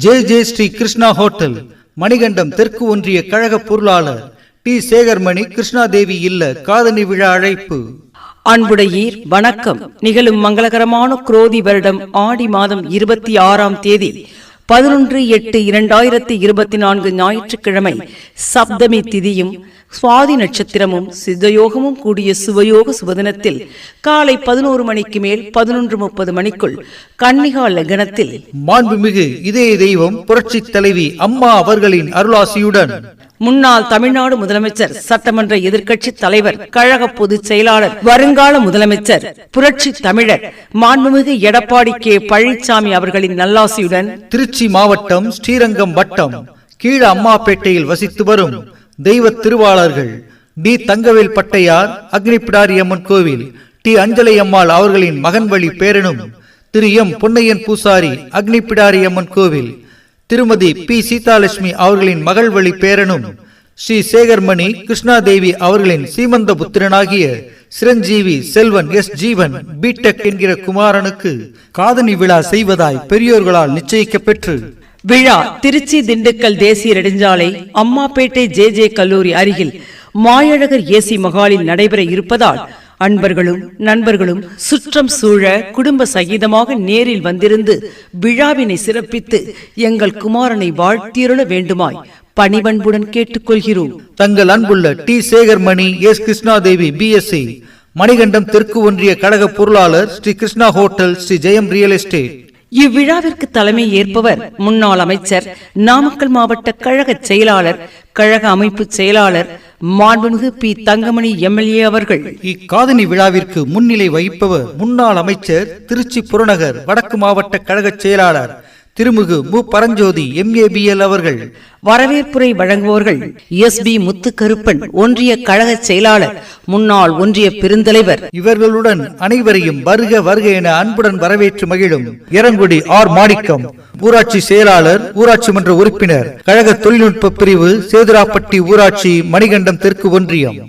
J Sri Krishna hotel, Manikandam தெற்கு ஒன்றிய கழக பொருளாளர் டி சேகர்மணி கிருஷ்ணாதேவி இல்ல காதணி விழா அழைப்பு. அன்புடையீர் வணக்கம். நிகழும் மங்களகரமான குரோதி வருடம் ஆடி மாதம் 26ஆம் தேதி 11/8/2024 ஞாயிற்றுக்கிழமை சப்தமி திதியும் சுவாதி நட்சத்திரமும் சித்தயோகமும் கூடிய சுபயோக சுபதினத்தில் காலை 11 மணிக்கு மேல் 11:30 மணிக்குள் கன்னிகா லக்னத்தில் மாண்புமிகு இதய தெய்வம் புரட்சி தலைவி அம்மா அவர்களின் அருளாசியுடன் முன்னாள் தமிழ்நாடு முதலமைச்சர், சட்டமன்ற எதிர்க்கட்சி தலைவர், கழக பொதுச் செயலாளர், வருங்கால முதலமைச்சர், புரட்சி தமிழர் மாண்புமிகு எடப்பாடி கே பழனிசாமி அவர்களின் நல்லாசியுடன் திருச்சி மாவட்டம் ஸ்ரீரங்கம் வட்டம் கீழ அம்மாப்பேட்டையில் வசித்து வரும் தெய்வ திருவாளர்கள் டி தங்கவேல் பட்டையார் அக்னிபிடாரி அம்மன் கோவில், டி அஞ்சலை அம்மாள் அவர்களின் மகன் வழி பேரனும், திரு எம் பொன்னையன் பூசாரி அக்னிபிடாரி அம்மன் கோவில், திருமதி பி சீதாலட்சுமி அவர்களின் மகள் வழி பேரனும், ஸ்ரீ சேகர்மணி கிருஷ்ணாதேவி அவர்களின் சீமந்த புத்திரனாகிய சிரஞ்சீவி செல்வன் எஸ் ஜீவன் பிடெக் என்கிற குமாரனுக்கு காதணி விழா செய்வதாய் பெரியோர்களால் நிச்சயிக்கப்பெற்று விழா திருச்சி திண்டுக்கல் தேசிய நெடுஞ்சாலை அம்மாப்பேட்டை ஜே கல்லூரி அருகில் மாயழகர் ஏசி மகாலில் நடைபெற இருப்பதால் அன்பர்களும் நண்பர்களும் சுற்றம் சூழ குடும்ப சகிதமாக நேரில் வந்திருந்து விழாவினை சிறப்பித்து எங்கள் குமாரனை வாழ்த்தியருள வேண்டுமாய் பணிவன்புடன் கேட்டுக்கொள்கிறோம். தங்கள் அன்புள்ள D சேகர்மணி S Krishna Devi BSc, Manikandam தெற்கு ஒன்றிய கழக பொருளாளர், ஸ்ரீ கிருஷ்ணா ஹோட்டல், ஸ்ரீ ஜெயம் ரியல் எஸ்டேட். இவ்விழாவிற்கு தலைமை ஏற்பவர் முன்னாள் அமைச்சர், நாமக்கல் மாவட்ட கழக செயலாளர், கழக அமைப்பு செயலாளர் மாண்புமிகு பி தங்கமணி எம்எல்ஏ அவர்கள். இக்காதணி விழாவிற்கு முன்னிலை வகிப்பவர் முன்னாள் அமைச்சர், திருச்சி புறநகர் வடக்கு மாவட்ட கழக செயலாளர் திருமிகு மு பரஞ்சோதி எம்ஏபிஎல் அவர்கள். வரவேற்புரை வழங்குவோர்கள் எஸ்பி முத்துக்கருப்பன் ஒன்றிய கழக செயலாளர், முன்னாள் ஒன்றிய பெருந்தலைவர். இவர்களுடன் அனைவரையும் வருக வருக என அன்புடன் வரவேற்று மகிழும் எரங்குடி ஆர் மாணிக்கம், ஊராட்சி செயலாளர், ஊராட்சி மன்ற உறுப்பினர், கழக தொழில்நுட்ப பிரிவு, சேதுராப்பட்டி ஊராட்சி, மணிகண்டம் தெற்கு ஒன்றியம்.